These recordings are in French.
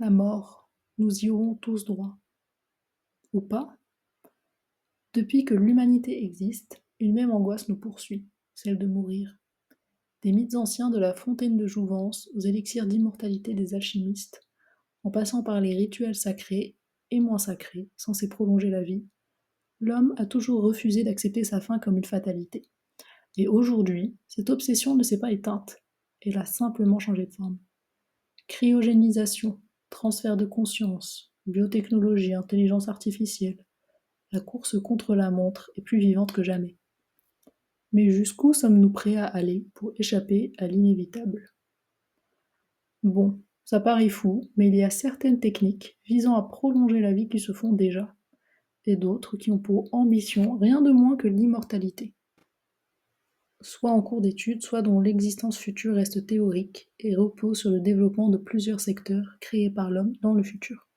la mort, nous y aurons tous droit. Ou pas? Depuis que l'humanité existe, une même angoisse nous poursuit, celle de mourir. Des mythes anciens de la fontaine de jouvence aux élixirs d'immortalité des alchimistes, en passant par les rituels sacrés et moins sacrés, censés prolonger la vie, l'homme a toujours refusé d'accepter sa fin comme une fatalité. Et aujourd'hui, cette obsession ne s'est pas éteinte, elle a simplement changé de forme. Cryogénisation, transfert de conscience, biotechnologie, intelligence artificielle, la course contre la montre est plus vivante que jamais. Mais jusqu'où sommes-nous prêts à aller pour échapper à l'inévitable? Bon, ça paraît fou, mais il y a certaines techniques visant à prolonger la vie qui se font déjà, et d'autres qui ont pour ambition rien de moins que l'immortalité. Soit en cours d'étude, soit dont l'existence future reste théorique et repose sur le développement de plusieurs secteurs créés par l'homme dans le futur.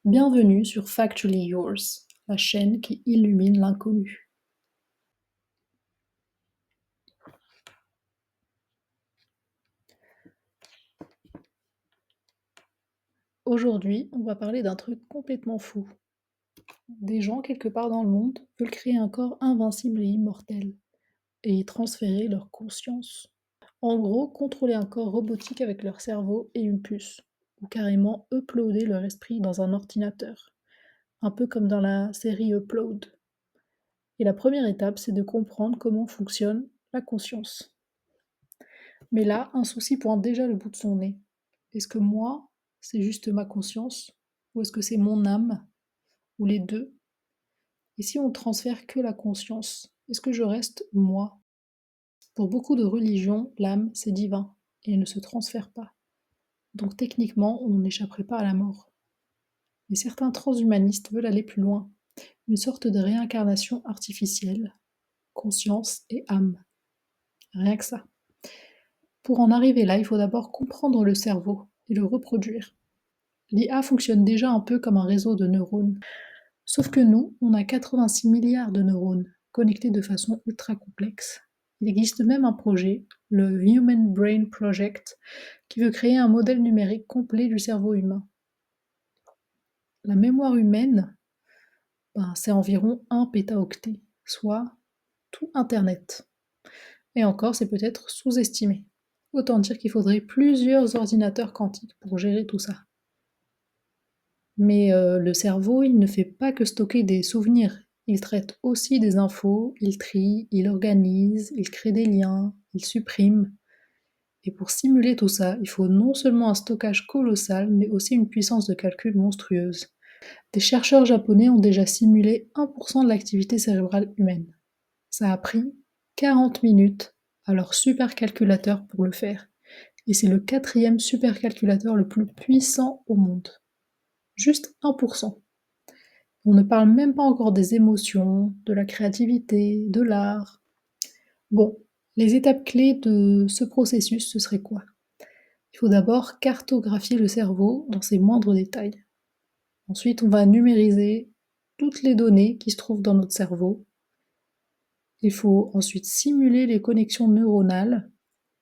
Bienvenue sur Factually Yours, la chaîne qui illumine l'inconnu. Aujourd'hui, on va parler d'un truc complètement fou. Des gens quelque part dans le monde veulent créer un corps invincible et immortel, et y transférer leur conscience. En gros, contrôler un corps robotique avec leur cerveau et une puce, ou carrément uploader leur esprit dans un ordinateur, un peu comme dans la série Upload. Et la première étape, c'est de comprendre comment fonctionne la conscience. Mais là, un souci pointe déjà le bout de son nez. Est-ce que moi, c'est juste ma conscience, ou est-ce que c'est mon âme, ou les deux? Et si on transfère que la conscience, est-ce que je reste moi? Pour beaucoup de religions, l'âme, c'est divin, et elle ne se transfère pas. Donc techniquement, on n'échapperait pas à la mort. Mais certains transhumanistes veulent aller plus loin, une sorte de réincarnation artificielle, conscience et âme. Rien que ça. Pour en arriver là, il faut d'abord comprendre le cerveau et le reproduire. L'IA fonctionne déjà un peu comme un réseau de neurones. Sauf que nous, on a 86 milliards de neurones, connectés de façon ultra complexe. Il existe même un projet, le Human Brain Project, qui veut créer un modèle numérique complet du cerveau humain. La mémoire humaine, c'est environ 1 pétaoctet, soit tout Internet. Et encore, c'est peut-être sous-estimé. Autant dire qu'il faudrait plusieurs ordinateurs quantiques pour gérer tout ça. Mais le cerveau, il ne fait pas que stocker des souvenirs. Il traite aussi des infos, il trie, il organise, il crée des liens, il supprime. Et pour simuler tout ça, il faut non seulement un stockage colossal, mais aussi une puissance de calcul monstrueuse. Des chercheurs japonais ont déjà simulé 1% de l'activité cérébrale humaine. Ça a pris 40 minutes à leur supercalculateur pour le faire. Et c'est le 4e supercalculateur le plus puissant au monde. Juste 1%. On ne parle même pas encore des émotions, de la créativité, de l'art. Bon, les étapes clés de ce processus, ce serait quoi? Il faut d'abord cartographier le cerveau dans ses moindres détails. Ensuite, on va numériser toutes les données qui se trouvent dans notre cerveau. Il faut ensuite simuler les connexions neuronales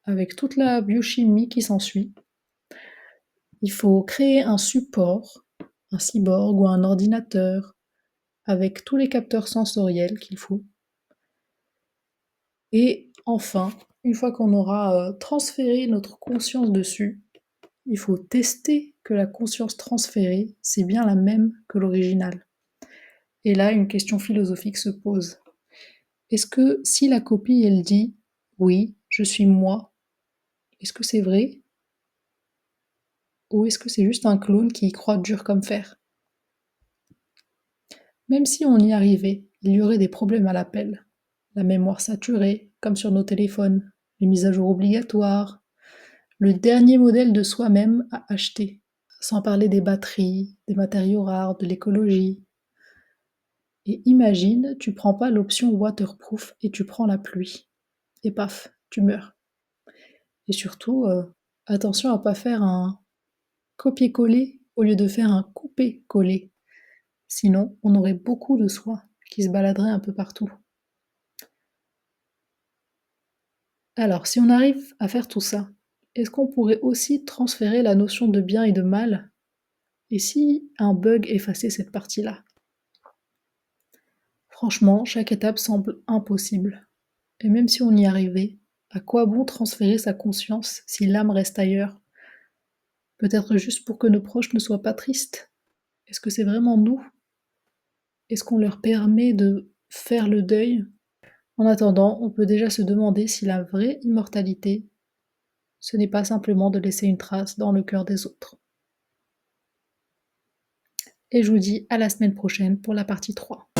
avec toute la biochimie qui s'ensuit. Il faut créer un support, un cyborg ou un ordinateur, avec tous les capteurs sensoriels qu'il faut. Et enfin, une fois qu'on aura transféré notre conscience dessus, il faut tester que la conscience transférée, c'est bien la même que l'original. Et là, une question philosophique se pose. Est-ce que si la copie, elle dit «Oui, je suis moi», est-ce que c'est vrai? Ou est-ce que c'est juste un clone qui y croit dur comme fer? Même si on y arrivait, il y aurait des problèmes à l'appel. La mémoire saturée, comme sur nos téléphones, les mises à jour obligatoires, le dernier modèle de soi-même à acheter, sans parler des batteries, des matériaux rares, de l'écologie. Et imagine, tu prends pas l'option waterproof et tu prends la pluie. Et paf, tu meurs. Et surtout, attention à pas faire un copier-coller au lieu de faire un couper-coller. Sinon, on aurait beaucoup de soie qui se baladeraient un peu partout. Alors, si on arrive à faire tout ça, Est-ce qu'on pourrait aussi transférer la notion de bien et de mal? Et si un bug effaçait cette partie-là? Franchement, chaque étape semble impossible. Et même si on y arrivait, à quoi bon transférer sa conscience si l'âme reste ailleurs? Peut-être juste pour que nos proches ne soient pas tristes? Est-ce que c'est vraiment nous? Est-ce qu'on leur permet de faire le deuil? En attendant, on peut déjà se demander si la vraie immortalité, ce n'est pas simplement de laisser une trace dans le cœur des autres. Et je vous dis à la semaine prochaine pour la partie 3.